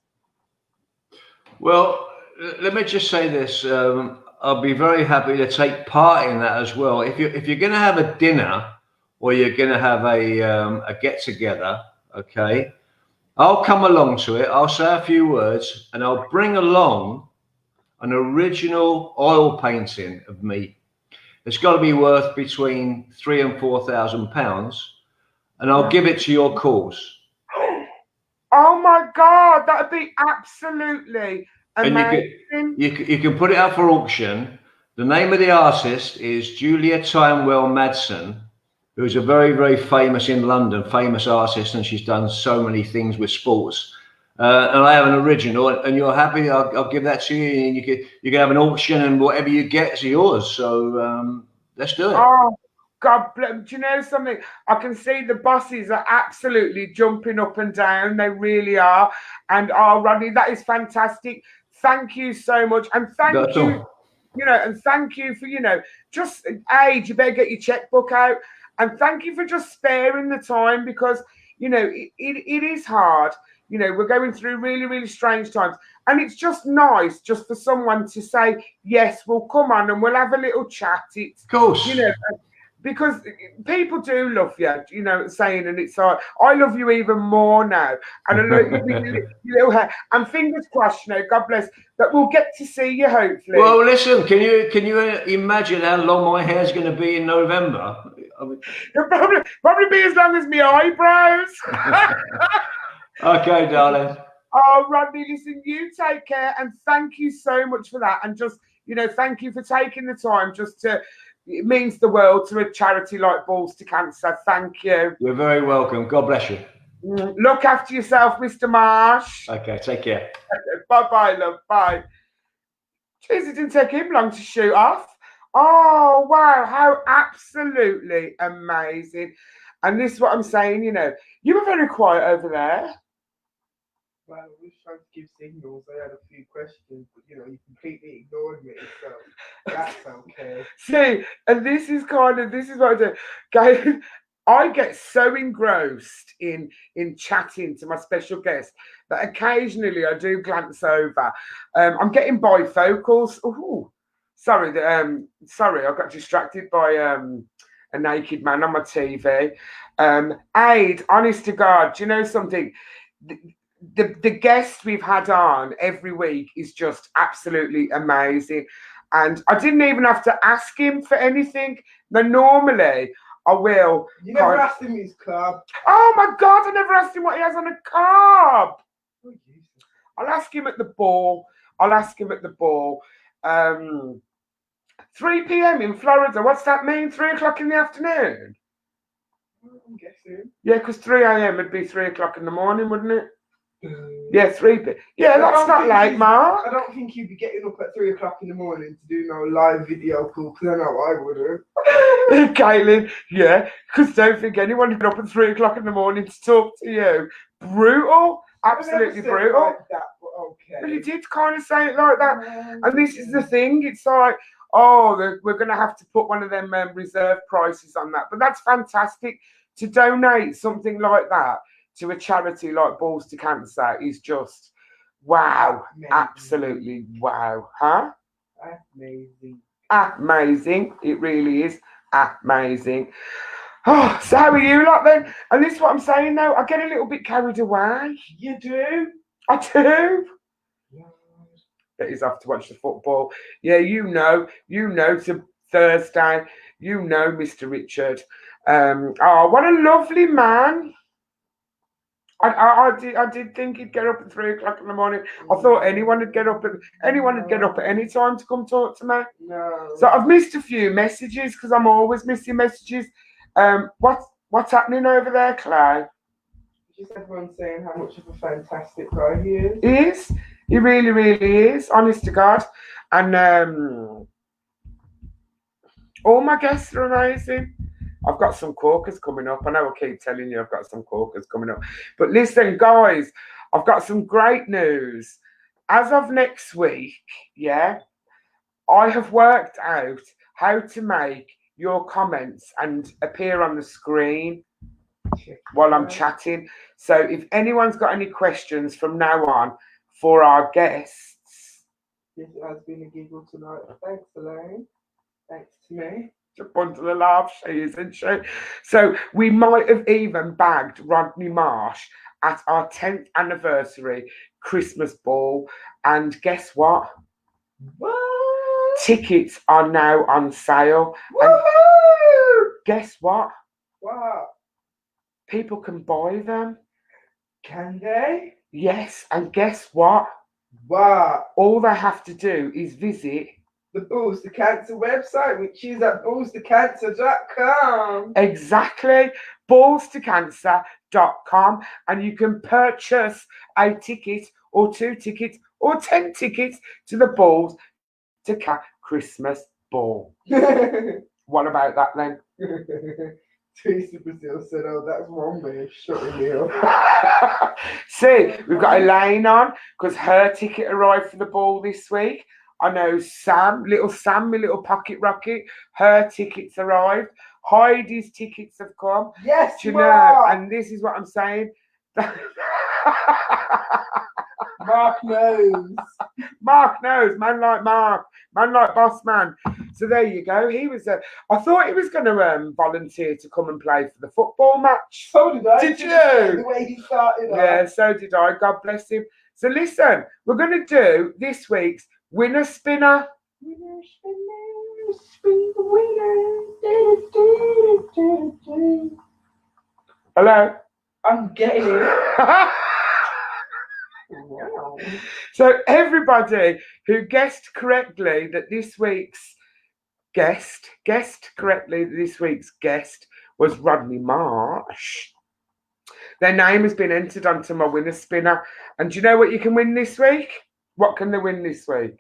Well, let me just say this. I'll be very happy to take part in that as well. If you're going to have a dinner or you're going to have a get together, okay, I'll come along to it. I'll say a few words and I'll bring along an original oil painting of me. It's got to be worth between £3,000 and £4,000, and I'll give it to your cause. Oh my God, that'd be absolutely amazing. And you can put it out for auction. The name of the artist is Julia Timewell Madsen, who's a very, very famous in London, famous artist, and she's done so many things with sports. And I have an original, and you're happy, I'll give that to you, and you can have an auction, and whatever you get is yours. So let's do it. Oh, God bless. Do you know something? I can see the bosses are absolutely jumping up and down. They really are. And Rodney, that is fantastic. Thank you so much. And thank you, and thank you for, just, Aid, you better get your checkbook out. And thank you for just sparing the time because, it is hard. We're going through really, really strange times. And it's just nice just for someone to say, yes, we'll come on and we'll have a little chat. It's, of course. Because people do love you, saying, and it's like, I love you even more now. And I know you little hair. And fingers crossed, God bless, that we'll get to see you hopefully. Well, listen, can you imagine how long my hair's going to be in November? It'll probably be as long as my eyebrows. Okay, darling. Oh, Rodney, listen, you take care, and thank you so much for that. And just, thank you for taking the time it means the world to a charity like Balls to Cancer. Thank you. You're very welcome. God bless you. Look after yourself, Mr. Marsh. Okay, take care. Bye-bye, love. Bye. Jeez, it didn't take him long to shoot off. Oh, wow. How absolutely amazing. And this is what I'm saying, you were very quiet over there. Well, I was trying to give signals. I had a few questions, but you completely ignored me, so that's okay. See, and this is what I do. Guys, I get so engrossed in chatting to my special guest that occasionally I do glance over. I'm getting bifocals. Oh, sorry, I got distracted by a naked man on my TV. Aid, honest to God, do you know something? The guest we've had on every week is just absolutely amazing. And I didn't even have to ask him for anything. Now, normally I will. You never asked him his carb. Oh my God, I never asked him what he has on a carb. Oh, I'll ask him at the ball. 3 p.m. in Florida. What's that mean? 3 o'clock in the afternoon? I'm guessing. Yeah, because 3 a.m. would be 3 o'clock in the morning, wouldn't it? Mm. Yeah, 3 p. Yeah, I that's don't not think late, he's- Mark. I don't think you'd be getting up at 3 o'clock in the morning to do no live video call, because I know I wouldn't. Caitlin, yeah, because don't think anyone would get up at 3 o'clock in the morning to talk to you. Brutal, absolutely I never said brutal. like that, but okay. Well, you did kind of say it like that. Oh, And this is the yeah. thing, it's like, oh, we're going to have to put one of them reserve prices on that. But that's fantastic. To donate something like that to a charity like Balls to Cancer is just, wow, Amazing. absolutely wow. Huh? Amazing. Amazing. It really is amazing. Oh, so how are you lot then? And this is what I'm saying though, I get a little bit carried away. You do? I do. Yeah. That is off to watch the football. Yeah, you know, to Thursday, you know, Mr. Richard. Oh, what a lovely man. I did think he'd get up at 3 o'clock in the morning. I thought anyone would get up at any time to come talk to me. No. So I've missed a few messages because I'm always missing messages. What's happening over there, Clay? Just everyone saying how much of a fantastic guy he is. He is. He really, really is. Honest to God. And all my guests are amazing. I've got some corkers coming up. I know I keep telling you I've got some corkers coming up. But listen, guys, I've got some great news. As of next week, yeah, I have worked out how to make your comments and appear on the screen while I'm chatting. So if anyone's got any questions from now on for our guests. This has been a giggle tonight. Thanks, Elaine. Thanks to me. A bundle of laughs, she isn't she? So we might have even bagged Rodney Marsh at our 10th anniversary Christmas ball. And guess what? What? Tickets are now on sale. And Woohoo! guess what? What? People can buy them. Can they? Yes, and guess what? What? All they have to do is visit The Balls to Cancer website, which is at ballstocancer.com. exactly ballstocancer.com, and you can purchase a ticket or 2 tickets or 10 tickets to the Balls to Cancer Christmas ball. What about that then? Teresa Brazil said, oh, that's one way of shutting me up. See, we've got Elaine on because her ticket arrived for the ball this week. I know Sam, my little pocket rocket, her tickets arrived. Heidi's tickets have come. Yes, You you know, are. and this is what I'm saying. Mark knows. Mark knows, man like Mark, man like Boss Man. So there you go. He was. I thought he was going to volunteer to come and play for the football match. So did I. Did you? The way he started Yeah, off. so did I. God bless him. So listen, we're going to do this week's winner spinner. Winner, spinner, spin the winner. Hello. I'm getting it. Wow. So everybody who guessed correctly that this week's guest was Rodney Marsh. Their name has been entered onto my winner spinner. And do you know what you can win this week? What can they win this week?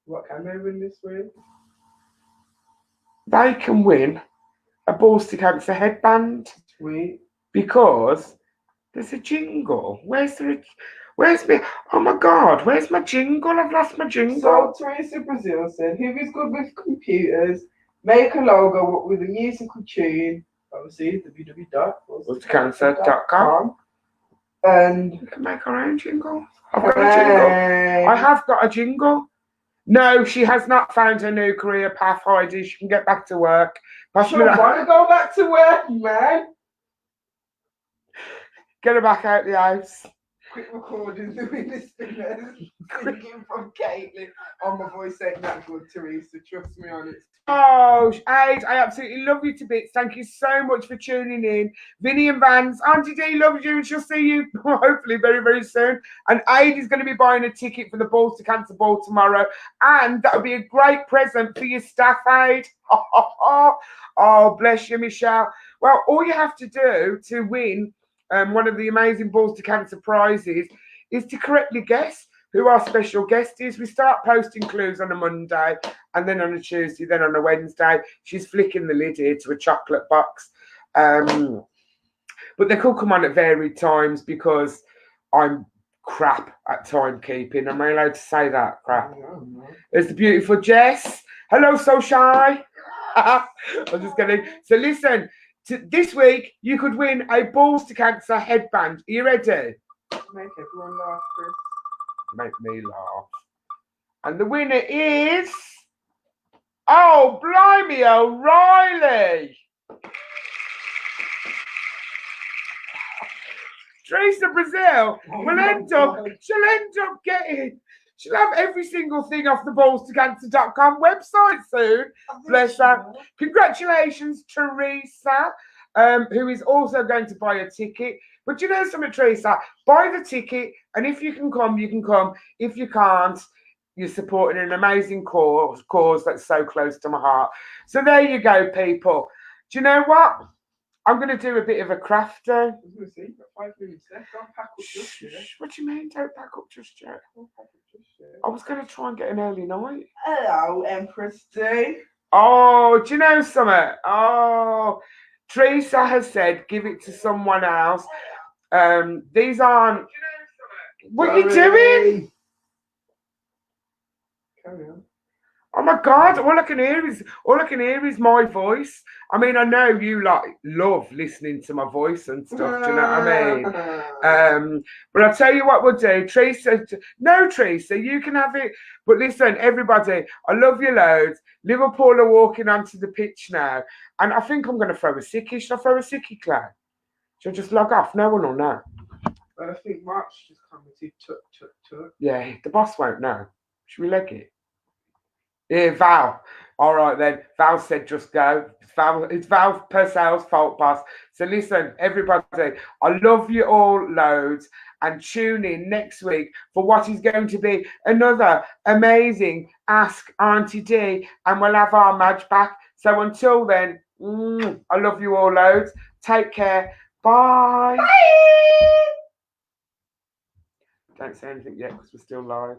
What can they win this week? They can win a Balls to Cancer headband. Sweet. Because there's a jingle. Where's me? Oh my God, where's my jingle? I've lost my jingle. So Teresa Brazil said, who is good with computers, make a logo with a musical tune, obviously www.ballstocancer.com, and We can make our own jingle. I've got a jingle. I have got a jingle. No, she has not found her new career path, Heidi. She can get back to work. I don't want to go back to work, man. Get her back out the house. Quick recording, doing this thing. thinking from Caitlin. Oh, my voice ain't that good, Teresa. Trust me on it. Oh, Aid, I absolutely love you to bits. Thank you so much for tuning in. Vinny and Vans, Auntie Dee loves you and she'll see you hopefully very, very soon. And Aid is going to be buying a ticket for the Balls to Cancer Ball tomorrow. And that would be a great present for your staff, Aid. Oh, bless you, Michelle. Well, all you have to do to win one of the amazing Balls to Cancer prizes is to correctly guess who our special guest is. We start posting clues on a Monday, and then on a Tuesday, then on a Wednesday. She's flicking the lid here to a chocolate box. But they could come on at varied times because I'm crap at timekeeping. Am I allowed to say that? Crap. There's the beautiful Jess. Hello, so shy. I'm just kidding. So listen, this week you could win a Balls to Cancer headband. Are you ready? Make everyone laugh, Chris. Make me laugh. And the winner is... Oh, blimey, O'Reilly. Teresa Brazil will end up, she'll end up getting, she'll have every single thing off the ballstocancer.com website soon. Bless her. Congratulations, Teresa, who is also going to buy a ticket. But you know something, Teresa? Buy the ticket, and if you can come, you can come. If you can't, you're supporting an amazing cause that's so close to my heart. So there you go, people. Do you know what? I'm going to do a bit of a crafter. I was going to say, you've got 5 minutes left. Don't pack up just yet. What do you mean, don't pack up just yet? Don't pack up just yet. I was going to try and get an early night. Hello, Empress Dee. Oh, do you know something? Oh, Teresa has said give it to someone else. These aren't... What are you doing? Carry on. Oh my God! All I can hear is my voice. I mean, I know you love listening to my voice and stuff. Do you know what I mean? But I'll tell you what we'll do. Teresa, you can have it. But listen, everybody, I love you loads. Liverpool are walking onto the pitch now, and I think I'm going to throw a sickie. Should I throw a sickie, Claire? Should I just log off? No one will know. But I think March just commented tut. Yeah, the boss won't know. Should we leg it? Yeah, Val. All right then. Val said just go. It's Val Purcell's fault, boss. So listen, everybody, I love you all loads, and tune in next week for what is going to be another amazing Ask Auntie Dee, and we'll have our match back. So until then, I love you all loads. Take care. Bye. Don't say anything yet because we're still live.